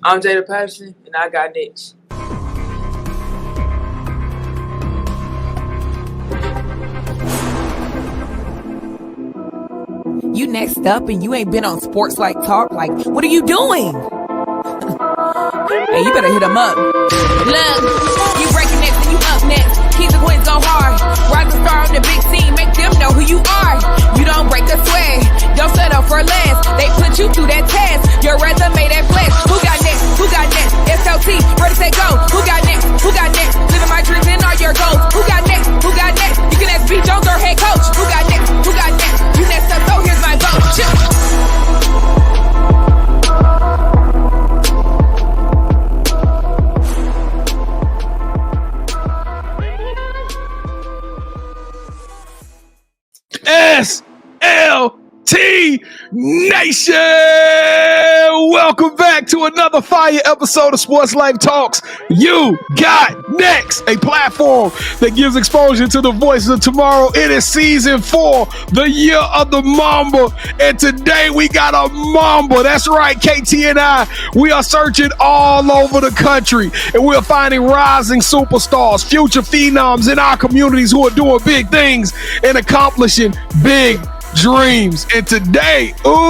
I'm Jada Patterson, and I got next. You next up and you ain't been on SportsLifeTalk. Like, what are you doing? Hey, you better hit him up. Look, you breaking next and you up next. Keep the Queens go hard. Rise and star on the big team. Make them know who you are. You don't break the swag. Don't settle for less. They put you through that test. Your resume that flex. Who got next? Who got next? SLT, ready, say go. Who got next? Who got next? Living my dreams and all your goals. Who got next? Who got next? You can ask B. Jones or head coach. Who got next? Who got next? You next up, so here's my vote. Chill. SLT Nation! Welcome back to another fire episode of Sports Life Talks. You got next, a platform that gives exposure to the voices of tomorrow. It is season 4, the year of the Mamba, and today we got a Mamba. That's right, KT and I, we are searching all over the country, and we're finding rising superstars, future phenoms in our communities who are doing big things and accomplishing big dreams. And today, ooh-wee,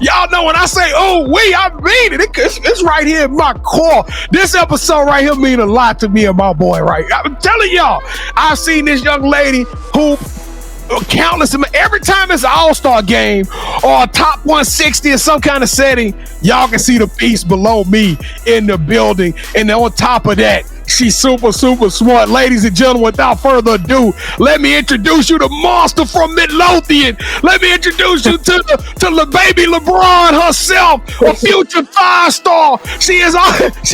y'all know when I say ooh-wee, I mean it. It's right here in my core. This episode right here mean a lot to me and my boy, right? I'm telling y'all, I've seen this young lady who countless, every time it's an all-star game or a top 160 in some kind of setting, y'all can see the beast below me in the building. And on top of that, she's super smart. Ladies and gentlemen, without further ado, let me introduce you to Monster from Midlothian. Let me introduce you to the baby LeBron herself, a future 5-star. She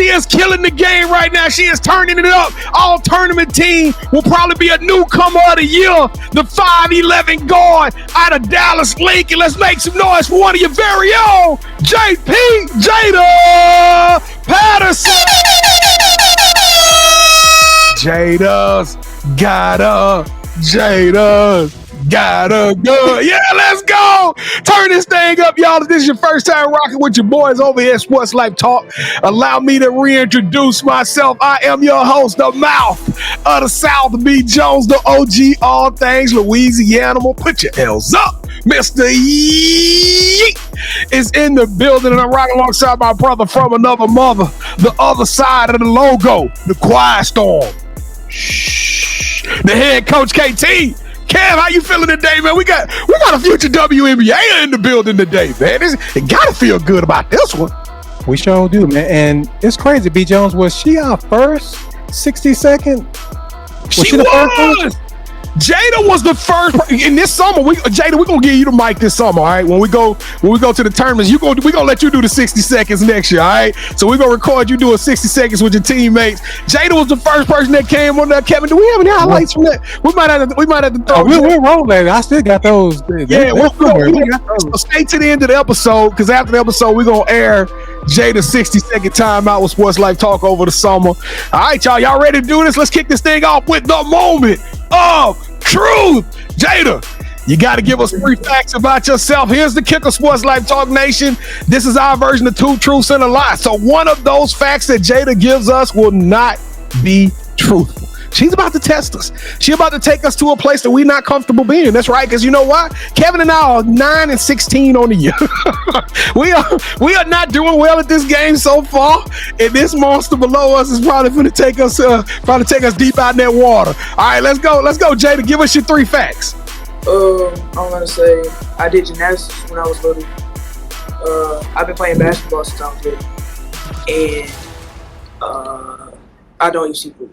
is killing the game right now. She is turning it up. All tournament team will probably be a newcomer of the year. The 5'11" guard out of Dallas Lincoln. Let's make some noise for one of your very own, Jada Patterson. Jada's gotta go. Yeah, let's go. Turn this thing up, y'all. If this is your first time rocking with your boys over here at Sports Life Talk, allow me to reintroduce myself. I am your host, the mouth of the South, B. Jones, the OG, all things Louisiana. Put your L's up. Mr. Yeet is in the building, and I'm rocking alongside my brother from another mother, the other side of the logo, the Quiet Storm. Shh. The head coach, KT. Kev, how you feeling today, man? We got a future WNBA in the building today, man. It gotta feel good about this one. We sure do, man. And it's crazy, B. Jones. Was she our first 60-second? She the first one? Jada was the first in this summer. Jada, we're gonna give you the mic this summer, all right? When we go to the tournaments, we're gonna let you do the 60 seconds next year, all right? So we're gonna record you doing 60 seconds with your teammates. Jada was the first person that came on there. Kevin, do we have any highlights from that? We might have to throw. We're rolling. I still got those. Yeah, we'll so stay to the end of the episode, because after the episode, we're gonna air Jada's 60-second timeout with Sports Life Talk over the summer. All right, y'all ready to do this? Let's kick this thing off with the moment of truth. Jada, you got to give us 3 facts about yourself. Here's the kicker, Sports Life Talk Nation. This is our version of 2 truths and a lie. So one of those facts that Jada gives us will not be truthful. She's about to test us. She's about to take us to a place that we're not comfortable being. That's right, because you know what? Kevin and I are 9-16 on the year. we are not doing well at this game so far, and this monster below us is probably going to take us deep out in that water. All right, let's go, Jada. Give us your 3 facts. I'm gonna say I did gymnastics when I was little. I've been playing basketball since I was little, and I don't eat seafood.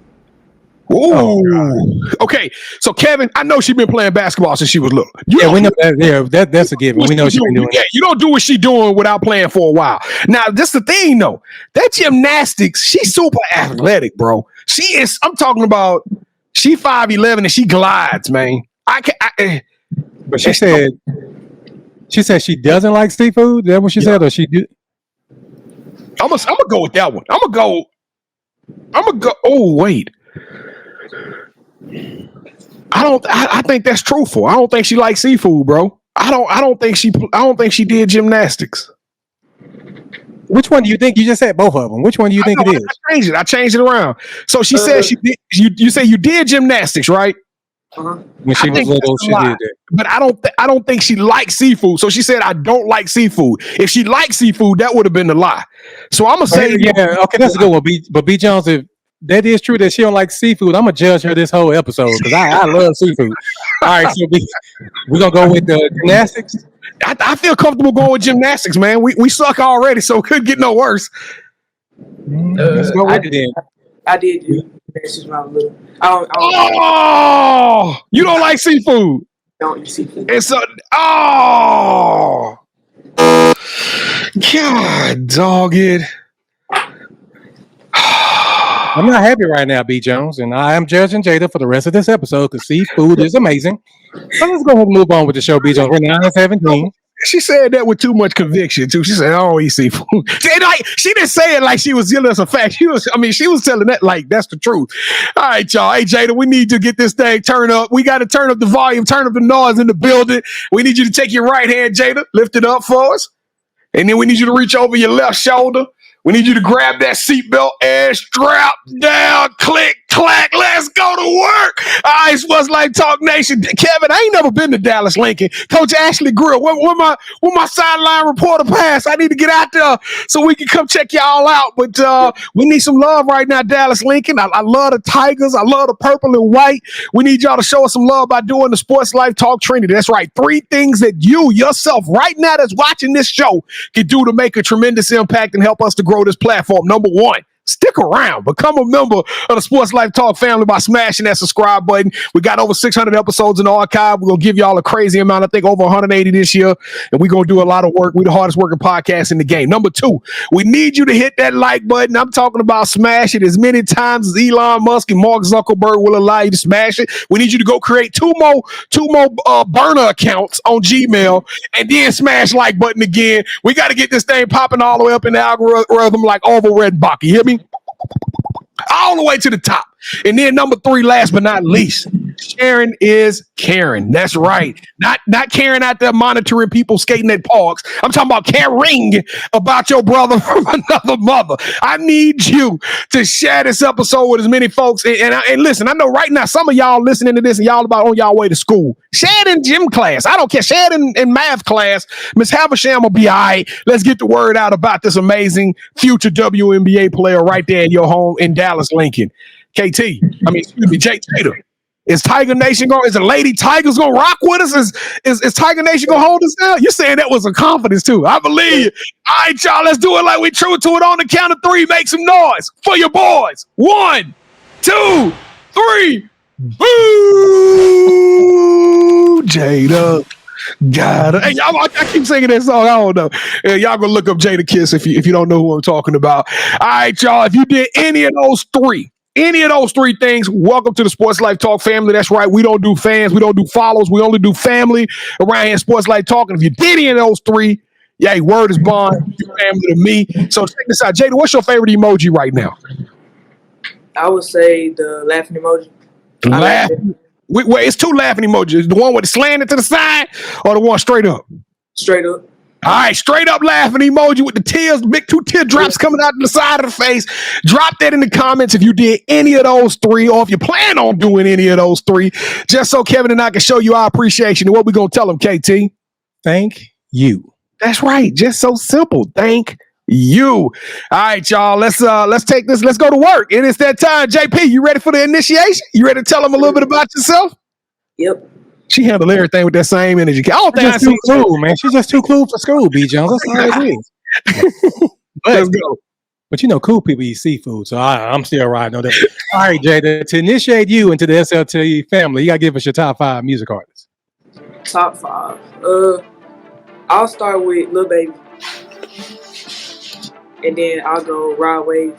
Ooh. Oh, okay. So Kevin, I know she's been playing basketball since she was little. We know that. Yeah, that's a given. We know she's been doing. Yeah, you don't do what she's doing without playing for a while. Now, this is the thing, though. That gymnastics, she's super athletic, bro. She is. I'm talking about. She 5'11" and she glides, man. But she said she doesn't like seafood. Is that what she said, or she did? I'm gonna go with that one. I'm gonna go. Oh wait. I think that's truthful. I don't think she likes seafood, bro. I don't think she did gymnastics. Which one do you think? You just said both of them. Which one do you think it is? I changed it around. So she said she did. You say you did gymnastics, right? When she was little, she did that. But I don't think she likes seafood. So she said I don't like seafood. If she liked seafood, that would have been the lie. So I'm gonna say, okay, that's a good one. But B Jones, if that is true that she don't like seafood, I'm gonna judge her this whole episode because I love seafood. All right, so we're gonna go with the gymnastics. I feel comfortable going with gymnastics, man. We suck already, so it couldn't get no worse. Let's go with it then. I did do gymnastics when I was little. Oh, you don't like seafood? Don't eat seafood. It's God, dog it. I'm not happy right now, B Jones, and I am judging Jada for the rest of this episode because seafood is amazing. So let's go ahead and move on with the show, B Jones. We're 9-17. She said that with too much conviction too. She said, "I don't eat seafood." She didn't say it like she was giving us a fact. She was telling that like that's the truth. All right, y'all. Hey, Jada, we need to get this thing turned up. We got to turn up the volume, turn up the noise in the building. We need you to take your right hand, Jada, lift it up for us, and then we need you to reach over your left shoulder. We need you to grab that seatbelt and strap down, click, clack, let's go to work. All right, Sports Life Talk Nation. Kevin, I ain't never been to Dallas Lincoln. Coach Ashley Grill, where my sideline reporter pass? I need to get out there so we can come check y'all out. But we need some love right now, Dallas Lincoln. I love the Tigers. I love the purple and white. We need y'all to show us some love by doing the Sports Life Talk Trinity. That's right. 3 things that you, yourself, right now that's watching this show can do to make a tremendous impact and help us to grow this platform. Number 1, stick around. Become a member of the Sports Life Talk family by smashing that subscribe button. We got over 600 episodes in the archive. We're going to give y'all a crazy amount. I think over 180 this year. And we're going to do a lot of work. We're the hardest working podcast in the game. Number 2, we need you to hit that like button. I'm talking about smash it as many times as Elon Musk and Mark Zuckerberg will allow you to smash it. We need you to go create two more burner accounts on Gmail and then smash like button again. We got to get this thing popping all the way up in the algorithm like Orville Redenbach. You hear me? All the way to the top. And then number 3, last but not least, sharing is caring. That's right. Not caring out there monitoring people skating at parks. I'm talking about caring about your brother from another mother. I need you to share this episode with as many folks. And listen, I know right now some of y'all listening to this and y'all about on y'all way to school. Share it in gym class. I don't care. Share it in math class. Miss Havisham will be all right. Let's get the word out about this amazing future WNBA player right there in your home in Dallas, Lincoln. Jada. Is Tiger Nation is the Lady Tigers gonna rock with us? Is Tiger Nation gonna hold us down? You're saying that was a confidence too. I believe you. All right, y'all, let's do it like we true to it on the count of 3. Make some noise for your boys. 1, 2, 3. Boo! Jada. Got it. Hey, y'all, I keep singing that song. I don't know. Y'all gonna look up Jada Kiss if you don't know who I'm talking about. All right, y'all. If you did any of those three things, welcome to the Sports Life Talk family. That's right. We don't do fans. We don't do follows. We only do family around here in Sports Life Talk. And if you did any of those 3, yeah, word is bond. You're family to me. So check this out. Jada, what's your favorite emoji right now? I would say the laughing emoji. Laughing. Wait, it's 2 laughing emojis. The one with the slanted to the side or the one straight up? Straight up. All right, straight up laughing emoji with the tears, big 2 teardrops coming out the side of the face. Drop that in the comments if you did any of those 3 or if you plan on doing any of those 3, just so Kevin and I can show you our appreciation. And what we going to tell them, KT? Thank you. That's right. Just so simple. Thank you. All right, y'all. Let's take this. Let's go to work. It is that time. JP, you ready for the initiation? You ready to tell them a little bit about yourself? Yep. She handled everything with that same energy. I don't think She's too cool, man. She's just too cool for school, B. Jones. That's all it is. Let's go. But cool people eat seafood, so I'm still riding on that. All right, Jada, to initiate you into the SLT family, you got to give us your top 5 music artists. Top 5. I'll start with Lil Baby. And then I'll go Rod Wave,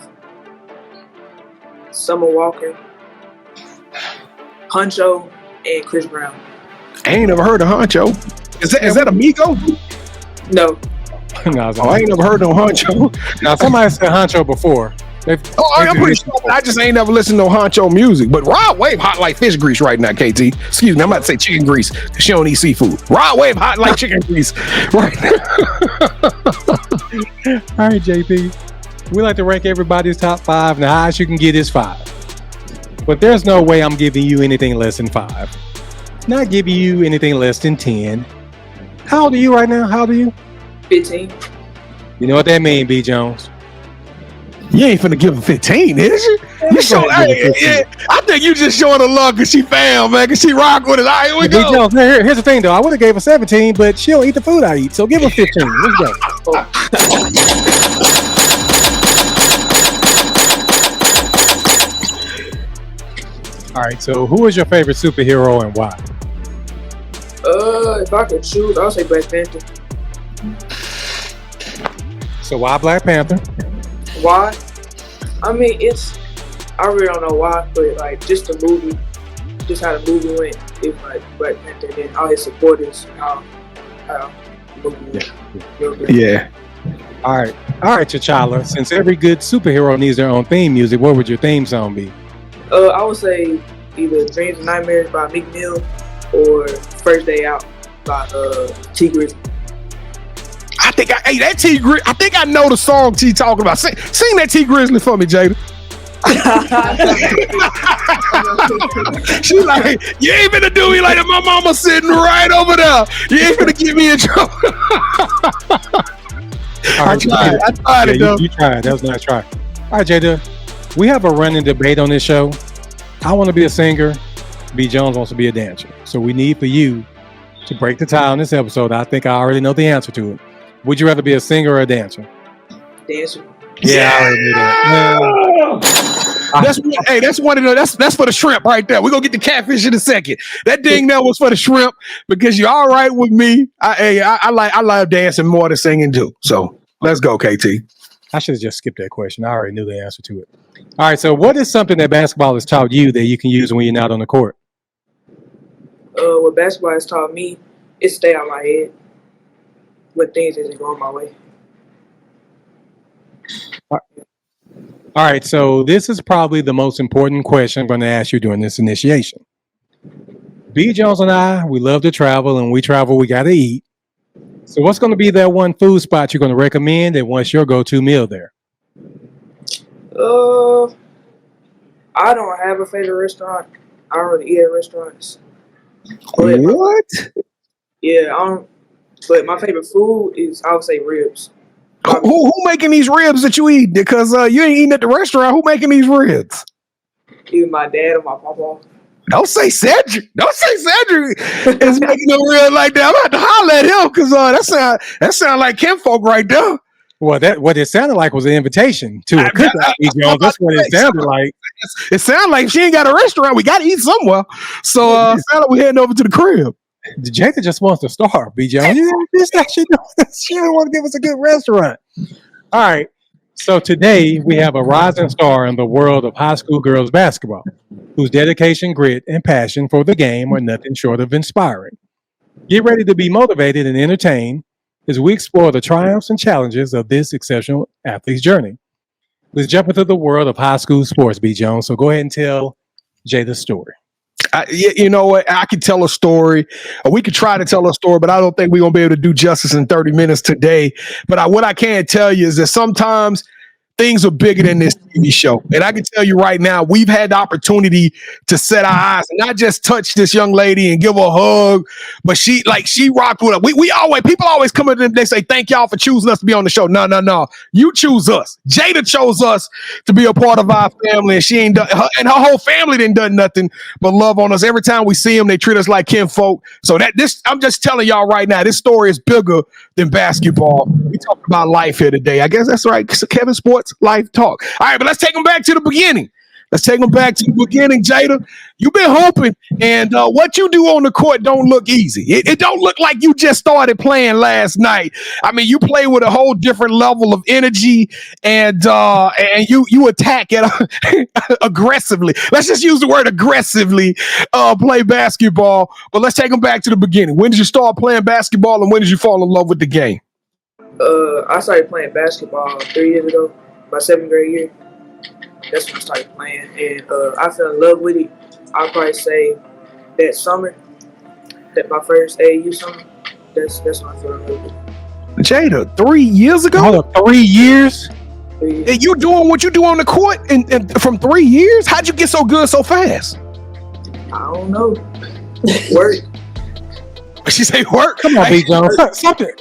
Summer Walker, Huncho, and Chris Brown. I ain't never heard of Huncho. Is that Amigo? No. I ain't never heard no Huncho. Now, somebody said Huncho before. I'm pretty sure. I just ain't never listened to no honcho music. But Rod Wave hot like fish grease right now, KT. Excuse me, I'm about to say chicken grease because she don't eat seafood. Rod Wave hot like chicken grease right now. All right, JP. We like to rank everybody's top 5, and the highest you can get is 5. But there's no way I'm giving you anything less than 5. Not giving you anything less than 10. How old are you right now? How old are you? 15. You know what that means, B. Jones? You ain't finna give him 15, is you? You show, I think you just showing her love because she fam, man, because she rock with it. All right, here we go. Jones, here's the thing, though. I would have gave her 17, but she don't eat the food I eat, so give her 15. Let's go. All right, so who is your favorite superhero and why? If I could choose, I would say Black Panther. So why Black Panther? Why? I mean, I really don't know why, but like just the movie, just how the movie went. It's like Black Panther, then all his supporters, how the movie went. Yeah. All right, T'Challa. Since every good superhero needs their own theme music, what would your theme song be? I would say either Dreams and Nightmares by Meek Mill or First Day Out by T Grizzly. I think I think I know the song T talking about. Sing that T Grizzly for me, Jada. She like, you ain't gonna do me like that. My mama sitting right over there. You ain't gonna get me in trouble. I tried it though. You tried. That was a nice try. All right, Jada. We have a running debate on this show. I want to be a singer. B. Jones wants to be a dancer. So we need for you to break the tie on this episode. I think I already know the answer to it. Would you rather be a singer or a dancer? Dancer. Yeah, I already knew that. That's one of the that's for the shrimp right there. We're gonna get the catfish in a second. That ding that was for the shrimp because you're all right with me. I love dancing more than singing too. So let's go, KT. I should have just skipped that question. I already knew the answer to it. All right, so what is something that basketball has taught you that you can use when you're not on the court? What basketball has taught me is stay out my head when things isn't going my way. All right, so this is probably the most important question I'm going to ask you during this initiation. B. Jones and I, we love to travel, and we travel, we got to eat. So what's going to be that one food spot you're going to recommend and what's your go-to meal there? I don't have a favorite restaurant. I don't really eat at restaurants. What? Yeah, but my favorite food is, I would say, ribs. Who making these ribs that you eat? Because you ain't eating at the restaurant. Who making these ribs? Either my dad or my papa. Don't say Cedric. Is making them real like that. I'm about to holler at him because that sound like kinfolk right there. Well, what it sounded like was an invitation to a cookout. That's what it sounded like. It sounded like she ain't got a restaurant. We got to eat somewhere. So it sounded like we're heading over to the crib. Jada just wants to starve, B. Jones. She don't want to give us a good restaurant. All right. So today we have a rising star in the world of high school girls basketball, whose dedication, grit, and passion for the game are nothing short of inspiring. Get ready to be motivated and entertained as we explore the triumphs and challenges of this exceptional athlete's journey. Let's jump into the world of high school sports, B. Jones. So go ahead and tell Jada's story. You know what? I could tell a story. We could try to tell a story, but I don't think we're going to be able to do justice in 30 minutes today. But what I can tell you is that sometimes things are bigger than this TV show. And I can tell you right now, we've had the opportunity to set our eyes and not just touch this young lady and give her a hug, but she rocked with us. People always come in and they say, thank y'all for choosing us to be on the show. No. You choose us. Jada chose us to be a part of our family, and she ain't done, and her whole family didn't done nothing but love on us. Every time we see them, they treat us like kinfolk. So I'm just telling y'all right now, this story is bigger than basketball. We talk about life here today. I guess that's right. Kevin Sports Life Talk. All right, but let's take them back to the beginning. Jada. You've been hoping, and what you do on the court don't look easy. It don't look like you just started playing last night. I mean, you play with a whole different level of energy, and you attack it aggressively. Let's just use the word aggressively. Play basketball, but let's take them back to the beginning. When did you start playing basketball, and when did you fall in love with the game? I started playing basketball 3 years ago, my 7th grade year. that's when I started playing, and I fell in love with it. I'll probably say that summer, that my first AAU summer, that's when I fell in love with it. Jada, 3 years ago? Hold up, 3 years? And you doing what you do on the court and from 3 years? How'd you get so good so fast? I don't know. Work. She say work. Come on, B. Jones. Something.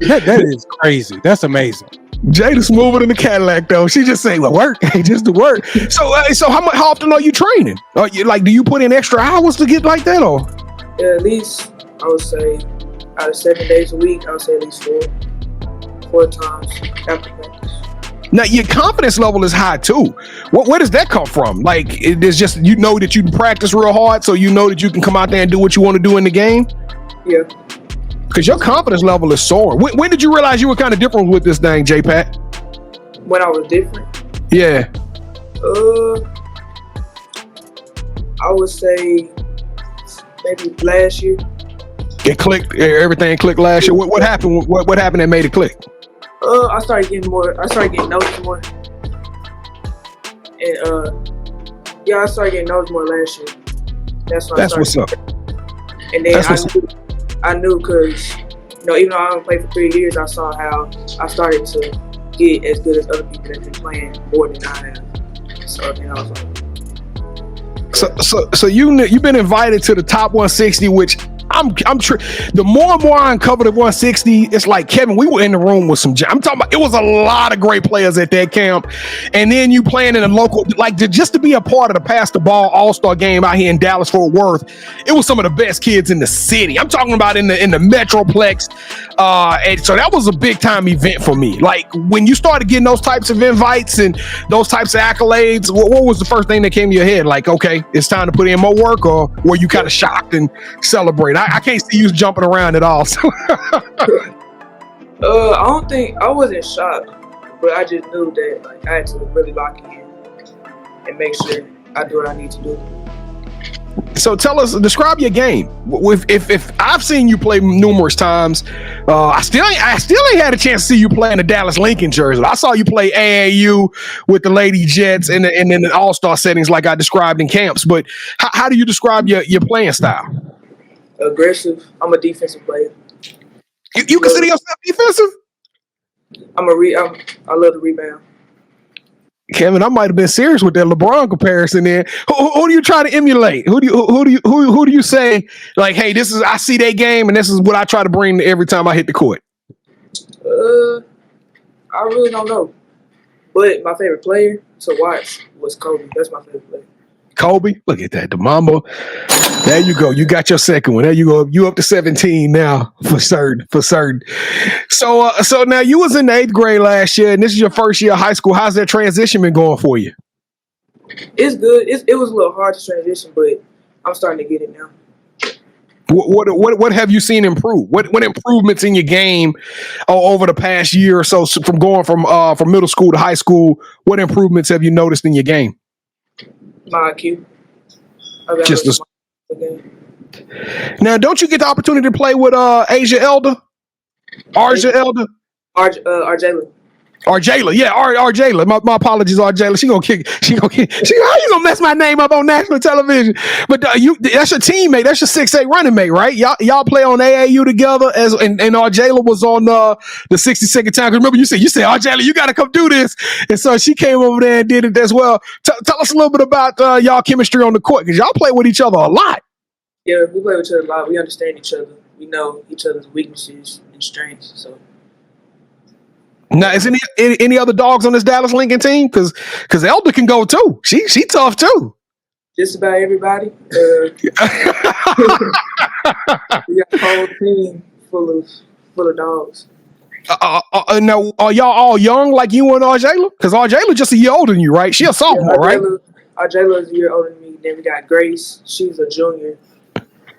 That is crazy. That's amazing. Jada's smoother than the Cadillac, though. She just say, "Well, work, just to work." So how often are you training? Do you put in extra hours to get like that, or? Yeah, at least I would say out of 7 days a week, I would say at least four times after practice. Now your confidence level is high too. Where does that come from? Like, it's just you know that you can practice real hard, so you know that you can come out there and do what you want to do in the game. Yeah. Because your confidence level is soaring. When did you realize you were kind of different with this thing, J-Pat? When I was different? Yeah. I would say maybe last year. It clicked. Everything clicked last year. What happened? What happened that made it click? I started getting noticed more. And I started getting noticed more last year. That's what's up. And then I knew because, even though I haven't played for 3 years, I saw how I started to get as good as other people that been playing more than I have. So then I was like, So you've been invited to the top 160, which the more and more I uncover the 160, it's like, Kevin, we were in the room with some. I'm talking about, it was a lot of great players at that camp, and then you playing in a local, like just to be a part of the Pass the Ball All-Star game out here in Dallas Fort Worth. It was some of the best kids in the city. I'm talking about in the Metroplex, and so that was a big time event for me. Like when you started getting those types of invites and those types of accolades, what was the first thing that came to your head? Like, okay, it's time to put in more work, or were you kind of shocked and celebrate? I can't see you jumping around at all. So. I wasn't shocked, but I just knew that like I had to really lock in and make sure I do what I need to do. So describe your game. If I've seen you play numerous times, I still ain't had a chance to see you play in the Dallas Lincoln jersey. I saw you play AAU with the Lady Jets and in the All-Star settings like I described in camps. But how do you describe your playing style? Aggressive. I'm a defensive player. You consider yourself defensive? I love the rebound. Kevin, I might have been serious with that LeBron comparison there. Who do you try to emulate? Who do you say, like, hey, I see that game and this is what I try to bring every time I hit the court? I really don't know. But my favorite player to watch was Kobe. That's my favorite player. Kobe, look at that, the Mamba. There you go. You got your second one. There you go. You up to 17 now for certain. So now you was in the 8th grade last year, and this is your first year of high school. How's that transition been going for you? It's good. It was a little hard to transition, but I'm starting to get it now. What have you seen improve? What improvements in your game over the past year or so from going from middle school to high school? What improvements have you noticed in your game? My IQ. Now, don't you get the opportunity to play with Arja Elder? Arjayla, yeah, Arjayla. My apologies, Arjayla. She gonna kick. How you gonna mess my name up on national television? But that's your teammate. That's your 6'8" running mate, right? Y'all play on AAU together and Arjayla was on the 62nd time. Because remember, you said Arjayla, you got to come do this, and so she came over there and did it as well. Tell us a little bit about y'all chemistry on the court, because y'all play with each other a lot. Yeah, we play with each other a lot. We understand each other. We know each other's weaknesses and strengths. So. Now, is any other dogs on this Dallas Lincoln team? Because Elder can go too. She tough too. Just about everybody. We got a whole team full of dogs. Now, are y'all all young like you and Arjayla? Because Arjayla just a year older than you, right? She a sophomore, right? Arjayla is a year older than me. Then we got Grace. She's a junior.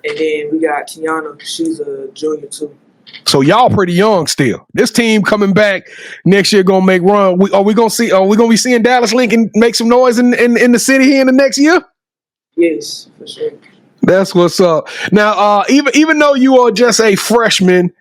And then we got Tiana. She's a junior too. So y'all pretty young still. This team coming back next year gonna make run. Are we gonna be seeing Dallas Lincoln make some noise in the city here in the next year? Yes, for sure. That's what's up. Now, even though you are just a freshman,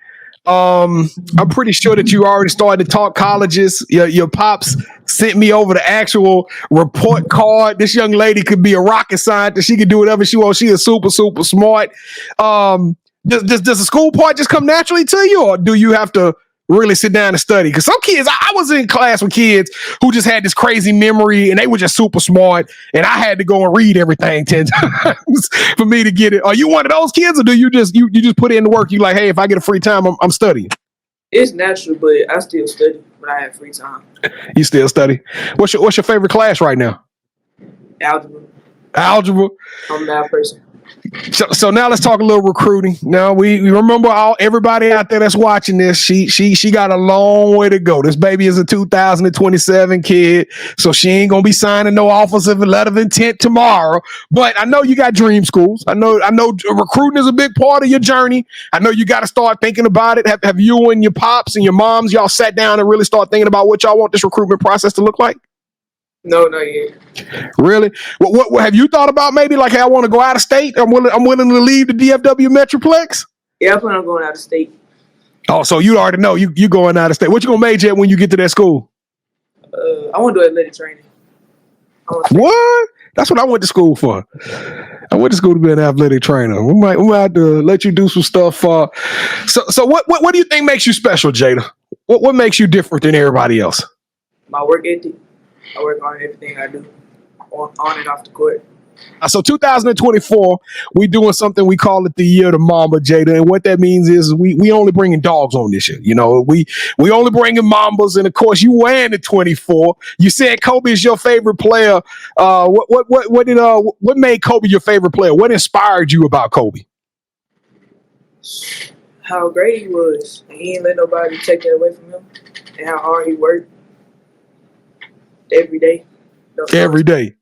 I'm pretty sure that you already started to talk colleges. Your pops sent me over the actual report card. This young lady could be a rocket scientist. She could do whatever she wants. She is super, super smart. Does the school part just come naturally to you, or do you have to really sit down and study? Because some kids, I was in class with kids who just had this crazy memory and they were just super smart, and I had to go and read everything 10 times for me to get it. Are you one of those kids, or do you just put in the work? You like, hey, if I get a free time, I'm studying. It's natural, but I still study when I have free time. You still study? What's your favorite class right now? Algebra. Algebra. I'm a math person. So now let's talk a little recruiting. Now we remember everybody out there that's watching this. She got a long way to go. This baby is a 2027 kid, so she ain't gonna be signing no offers of a letter of intent tomorrow. But I know you got dream schools. I know recruiting is a big part of your journey. I know you got to start thinking about it. Have you and your pops and your moms, y'all sat down and really start thinking about what y'all want this recruitment process to look like? No, not yet. Really? What have you thought about? Maybe like, hey, I want to go out of state. I'm willing to leave the DFW Metroplex. Yeah, I plan on going out of state. Oh, so you already know you going out of state. What you gonna major at when you get to that school? I want to do athletic training. What? That's what I went to school for. I went to school to be an athletic trainer. We might have to let you do some stuff. So what do you think makes you special, Jada? What makes you different than everybody else? My work ethic. I work on everything I do, on and off the court. So 2024, we doing something, we call it the year of the Mamba, Jada. And what that means is we only bringing dogs on this year. You know, we only bringing Mambas. And of course, you wearing the 24. You said Kobe is your favorite player. What made Kobe your favorite player? What inspired you about Kobe? How great he was. And he didn't let nobody take that away from him. And how hard he worked. Every day. Every day.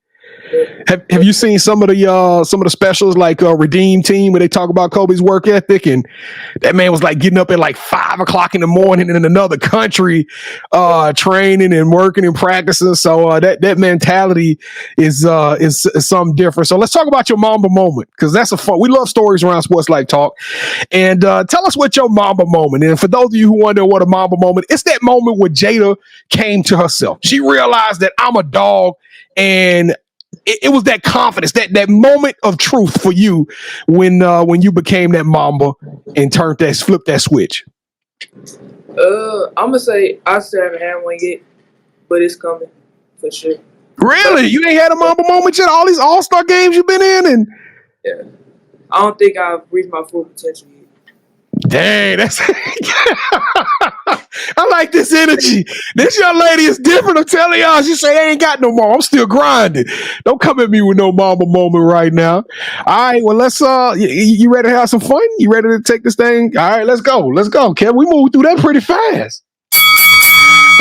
Have you seen some of the specials like Redeem Team where they talk about Kobe's work ethic, and that man was like getting up at like 5 o'clock in the morning in another country, training and working and practicing. So that mentality is something different. So let's talk about your Mamba moment, because that's we love stories around Sports Life Talk. And tell us what your Mamba moment. And for those of you who wonder what a Mamba moment, it's that moment where Jada came to herself. She realized that I'm a dog, and it was that confidence, that moment of truth for you when you became that Mamba and flipped that switch. I'm gonna say I still haven't had one yet, but it's coming for sure. Really? You ain't had a Mamba moment yet? All these All-Star games you've been in, and yeah, I don't think I've reached my full potential yet. Dang, that's I like this energy. This young lady is different. I'm telling y'all. She say, I ain't got no more. I'm still grinding. Don't come at me with no Mamba moment right now. All right, well, let's you ready to have some fun? You ready to take this thing? All right, let's go. Kev. We moved through that pretty fast.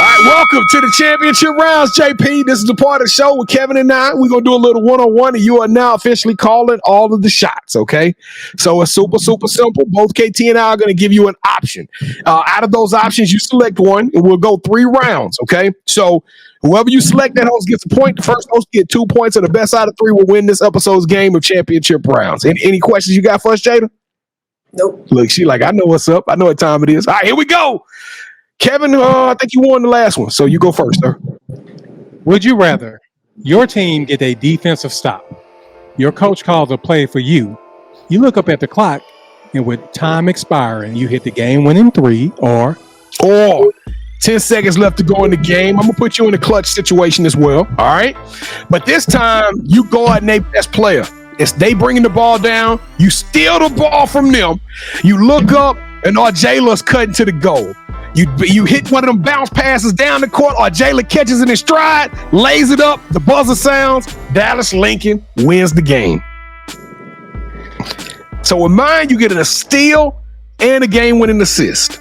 All right, welcome to the championship rounds, JP. This is the part of the show with Kevin and I. We're going to do a little one-on-one, and you are now officially calling all of the shots, okay? So it's super, super simple. Both KT and I are going to give you an option. Out of those options, you select one, and we'll go 3 rounds, okay? So whoever you select, that host gets a point. The first host get 2 points, and the best out of 3 will win this episode's game of championship rounds. Any questions you got for us, Jada? Nope. Look, she like, I know what's up. I know what time it is. All right, here we go. Kevin, I think you won the last one, so you go first, sir. Would you rather your team get a defensive stop? Your coach calls a play for you. You look up at the clock, and with time expiring, you hit the game-winning 3, or 10 seconds left to go in the game. I'm going to put you in a clutch situation as well, all right? But this time, you go out and they best player. It's they bringing the ball down. You steal the ball from them. You look up, and Jayla's cutting to the goal. You hit one of them bounce passes down the court, or Jayla catches it in stride, lays it up, the buzzer sounds, Dallas Lincoln wins the game. So with mine, you get a steal and a game-winning assist.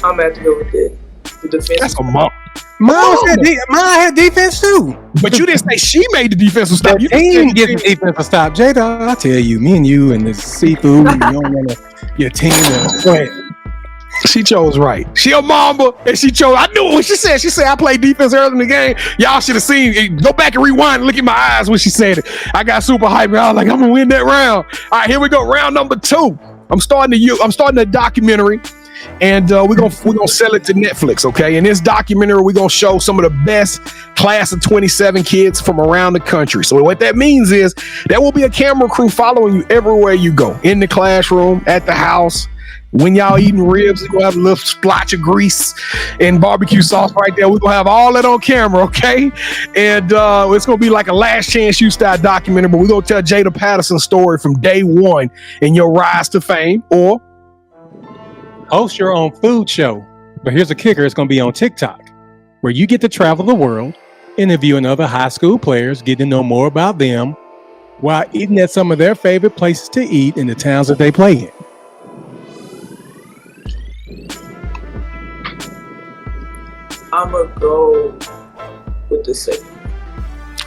I'm going to have to go with the defense. That's a mom. Mine had defense too. But you didn't say she made the defensive stop. The team gets the defensive stop. Jada, I tell you, me and you and this seafood, you don't want your team to go ahead. She chose right. She a Mamba, and she chose. I knew what she said. She said, I played defense early in the game. Y'all should have seen. Go back and rewind and look at my eyes when she said it. I got super hyped. I was like, I'm going to win that round. All right, here we go. Round number 2. I'm starting a documentary. and we're gonna sell it to Netflix. Okay, in this documentary, we're gonna show some of the best class of 27 kids from around the country. So what that means is there will be a camera crew following you everywhere you go, in the classroom, at the house. When y'all eating ribs, we're gonna have a little splotch of grease and barbecue sauce right there. We're gonna have all that on camera, okay? And it's gonna be like a Last Chance U style documentary, but we're gonna tell Jada Patterson's story from day one in your rise to fame, or host your own food show. But here's a kicker: it's gonna be on TikTok, where you get to travel the world, interviewing other high school players, getting to know more about them, while eating at some of their favorite places to eat in the towns that they play in. I'm gonna go with the second.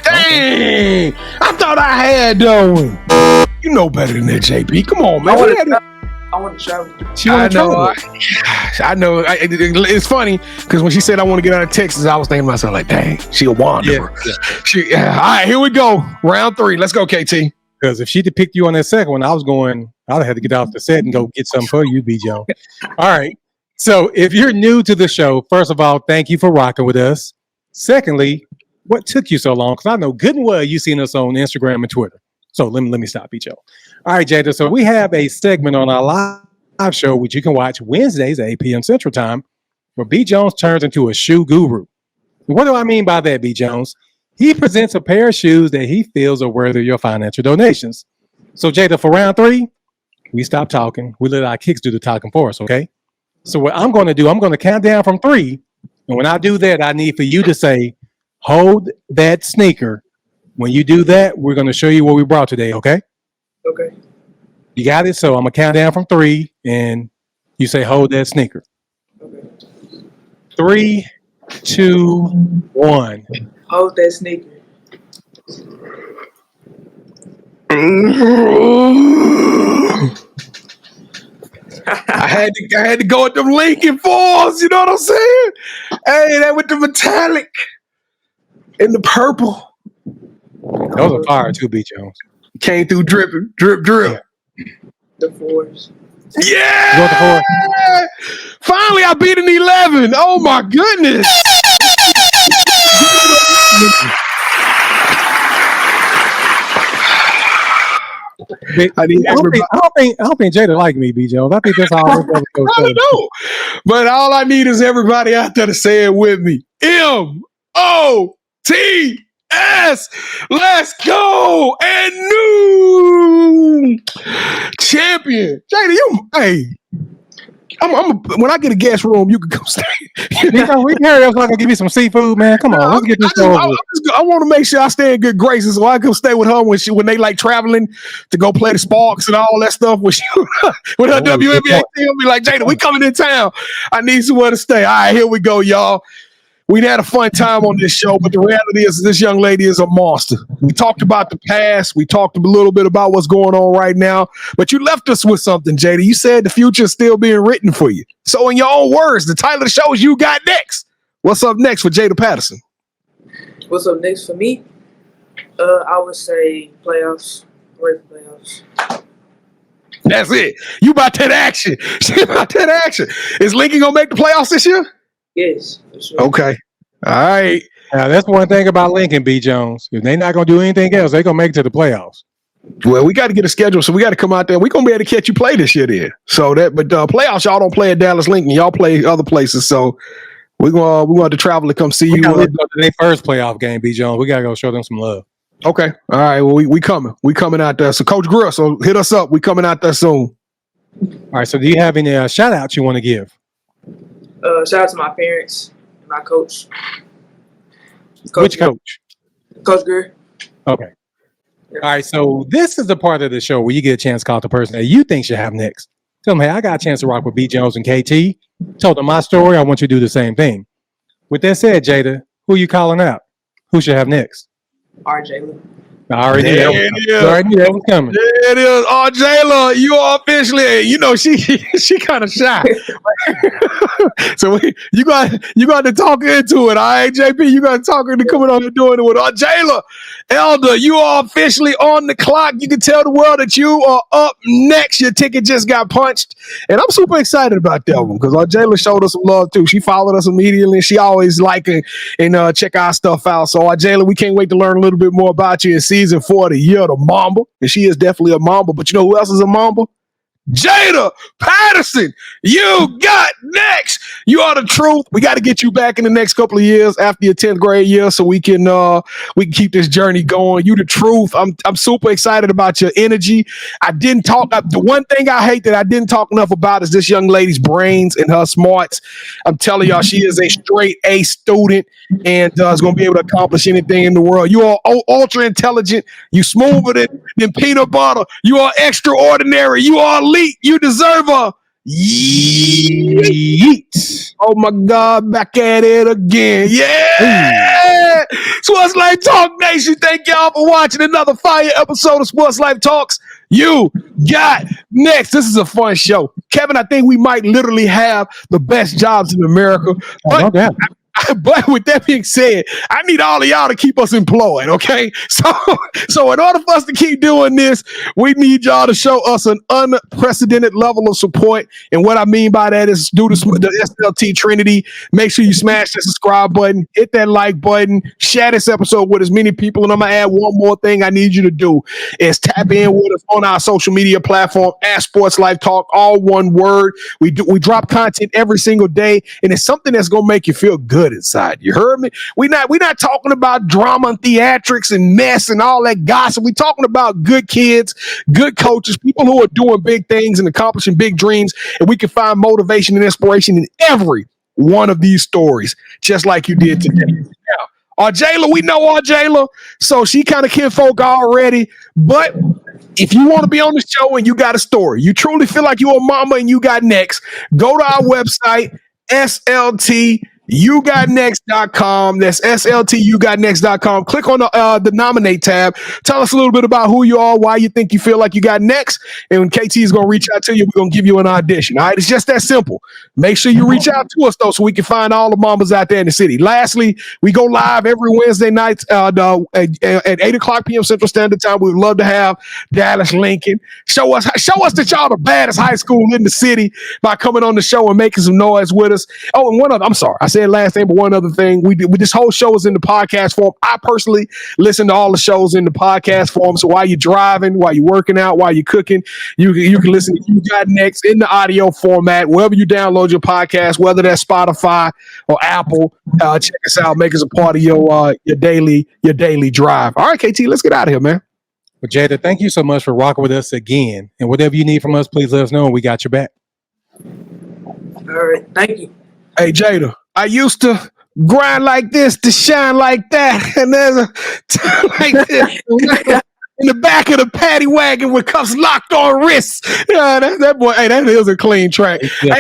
dang, I thought I had one. You know better than that, JP. Come on, man. I want to travel. I know. It's funny because when she said I want to get out of Texas, I was thinking to myself like, dang, she a wanderer. Yeah. All right, here we go. Round 3. Let's go, KT. Because if she'd have picked you on that second one, I'd have had to get off the set and go get something for you, B. Joe. All right. So if you're new to the show, first of all, thank you for rocking with us. Secondly, what took you so long? Because I know good and well you've seen us on Instagram and Twitter. So let me stop you, Joe. All right, Jada. So we have a segment on our live show, which you can watch Wednesdays at 8 p.m. Central Time, where B. Jones turns into a shoe guru. What do I mean by that, B. Jones? He presents a pair of shoes that he feels are worthy of your financial donations. So, Jada, for round 3, we stop talking. We let our kicks do the talking for us, okay? So what I'm going to do, I'm going to count down from 3. And when I do that, I need for you to say, hold that sneaker. When you do that, we're going to show you what we brought today, okay? Okay. You got it? So I'm going to count down from 3, and you say, hold that sneaker. Okay. 3, 2, 1. Hold that sneaker. I had to go with them Lincoln Falls, you know what I'm saying? Hey, that with the metallic and the purple. Those are fire too, B. Jones. Came through dripping, drip. The 4s. Yeah! You want the 4? Finally, I beat an 11. Oh my goodness. I don't think Jada like me, B. Jones. I think that's all. I don't know. But all I need is everybody out there to say it with me. MOTS. Let's go. And new champion. Jada, hey. When I get a guest room, you can come stay. We heard us like give me some seafood, man. Come on, let's get this over. I want to make sure I stay in good graces, so I can stay with her when they like traveling to go play the Sparks and all that stuff. With her WNBA team, be like, Jada, we coming in town. I need somewhere to stay. All right, here we go, y'all. We had a fun time on this show, but the reality is this young lady is a monster. We talked about the past. We talked a little bit about what's going on right now, but you left us with something, Jada. You said the future is still being written for you. So in your own words, the title of the show is You Got Next. What's up next for Jada Patterson? What's up next for me? I would say playoffs. Ready for playoffs. That's it. You about that action. She about that action. Is Lincoln going to make the playoffs this year? Yes, for sure. Okay. All right. Now, that's one thing about Lincoln, B. Jones. If they're not going to do anything else, they're going to make it to the playoffs. Well, we got to get a schedule, so we got to come out there. We're going to be able to catch you play this year there. But playoffs, y'all don't play at Dallas Lincoln. Y'all play other places. So we're going to travel to come see you. Go to their first playoff game, B. Jones. We got to go show them some love. Okay. All right. Well, we coming. We coming out there. So Coach Grill, so hit us up. We coming out there soon. All right. So do you have any shout outs you want to give? Shout out to my parents and my coach. Which coach? Coach Greer. Okay. Yeah. All right. So this is the part of the show where you get a chance to call the person that you think should have next. Tell them, hey, I got a chance to rock with B. Jones and KT. Told them my story. I want you to do the same thing. With that said, Jada, who you calling out? Who should have next? RJ. I already knew There that. it is. I already knew that was coming. There it is. Oh, Jayla, you are officially, she kind of shy. So you got to talk into it. All right, JP, you got to talk into coming on and doing it with Jayla. Elder, you are officially on the clock. You can tell the world that you are up next. Your ticket just got punched. And I'm super excited about that one because Jayla showed us some love too. She followed us immediately. She always like and check our stuff out. So Jayla, we can't wait to learn a little bit more about you in season 4 of the Year of the Mamba. And she is definitely a Mamba. But you know who else is a Mamba? Jada Patterson, you got next. You are the truth. We got to get you back in the next couple of years after your 10th grade year so we can keep this journey going. You the truth. I'm super excited about your energy. I didn't talk. The one thing I hate that I didn't talk enough about is this young lady's brains and her smarts. I'm telling y'all, she is a straight A student and is going to be able to accomplish anything in the world. You are ultra intelligent. You smoother than peanut butter. You are extraordinary. You are elite. You deserve a yeet. Oh my God, back at it again. Yeah. Sports Life Talk Nation. Thank y'all for watching another fire episode of Sports Life Talks. You got next. This is a fun show. Kevin, I think we might literally have the best jobs in America. But with that being said, I need all of y'all to keep us employed, okay? So in order for us to keep doing this, we need y'all to show us an unprecedented level of support. And what I mean by that is do the SLT Trinity. Make sure you smash the subscribe button, hit that like button, share this episode with as many people. And I'm going to add one more thing I need you to do is tap in with us on our social media platform at Sports Life Talk, all one word. We drop content every single day, and it's something that's going to make you feel good inside. You heard me? We're not talking about drama and theatrics and mess and all that gossip. We're talking about good kids, good coaches, people who are doing big things and accomplishing big dreams, and we can find motivation and inspiration in every one of these stories, just like you did today. Now, Jayla, we know Jayla, so she kind of kinfolk already, but if you want to be on the show and you got a story, you truly feel like you're a mama and you got next, go to our website, SLTUGotNext.com. That's SLTUGotNext.com. Click on the nominate tab. Tell us a little bit about who you are, why you think you feel like you got next. And when KT is going to reach out to you, we're going to give you an audition. All right. It's just that simple. Make sure you reach out to us, though, so we can find all the mamas out there in the city. Lastly, we go live every Wednesday night at 8 o'clock p.m. Central Standard Time. We would love to have Dallas Lincoln. Show us that y'all the baddest high school in the city by coming on the show and making some noise with us. Oh, and one other, I'm sorry, I said last thing, but one other thing, this whole show is in the podcast form. I personally listen to all the shows in the podcast form. So while you're driving, while you're working out, while you're cooking, you can listen to You Got Next in the audio format, wherever you download your podcast, whether that's Spotify or Apple. Check us out. Make us a part of your daily drive. All right, KT, let's get out of here, man. Well, Jada, thank you so much for rocking with us again. And whatever you need from us, please let us know and we got your back. All right, thank you. Hey, Jada, I used to grind like this to shine like that. And there's a time like this in the back of the paddy wagon with cuffs locked on wrists. Yeah, that boy, hey, that is a clean track. Yeah.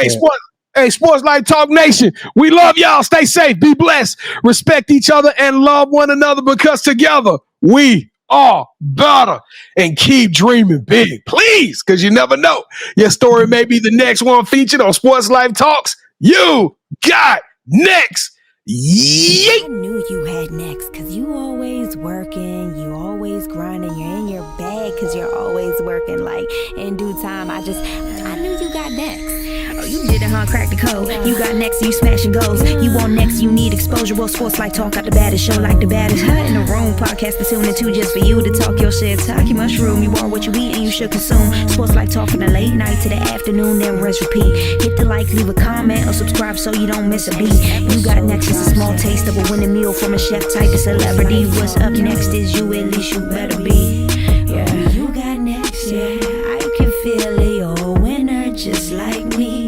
Hey, Sports Life Talk Nation, we love y'all. Stay safe, be blessed, respect each other, and love one another because together we are better. And keep dreaming big, please, because you never know. Your story may be the next one featured on Sports Life Talks. You got next. Yeet. I knew you had next because you always working, you always grinding, you're in your bag because you're always working. Like in due time, I knew you got next. Oh, you did it, huh? Crack the code. You got next, you smashing goals. You want next, you need exposure. Well, Sports Life Talk got the baddest show, like the baddest in the room. Podcast to tune into just for you to talk your shit. Talk your mushroom. You are what you eat and you should consume. Sports Life Talk from the late night to the afternoon, then rest repeat. Hit the like, leave a comment, or subscribe so you don't miss a beat. You got next is a small taste of a winning meal from a chef type of celebrity. What's up next is you, at least you better be. Yeah, you got next, yeah. I can feel it, you're a winner just like me.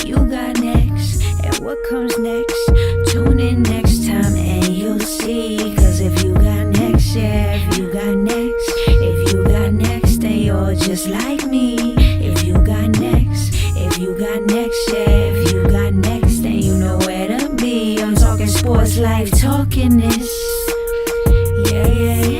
You got next, and what comes next? Tune in next time and you'll see. Cause if you got next, yeah, if you got next, then you're just like me. If you got next, yeah, if you got next, then you know where to be. I'm talking Sports Life, talking this. Yeah, yeah, yeah.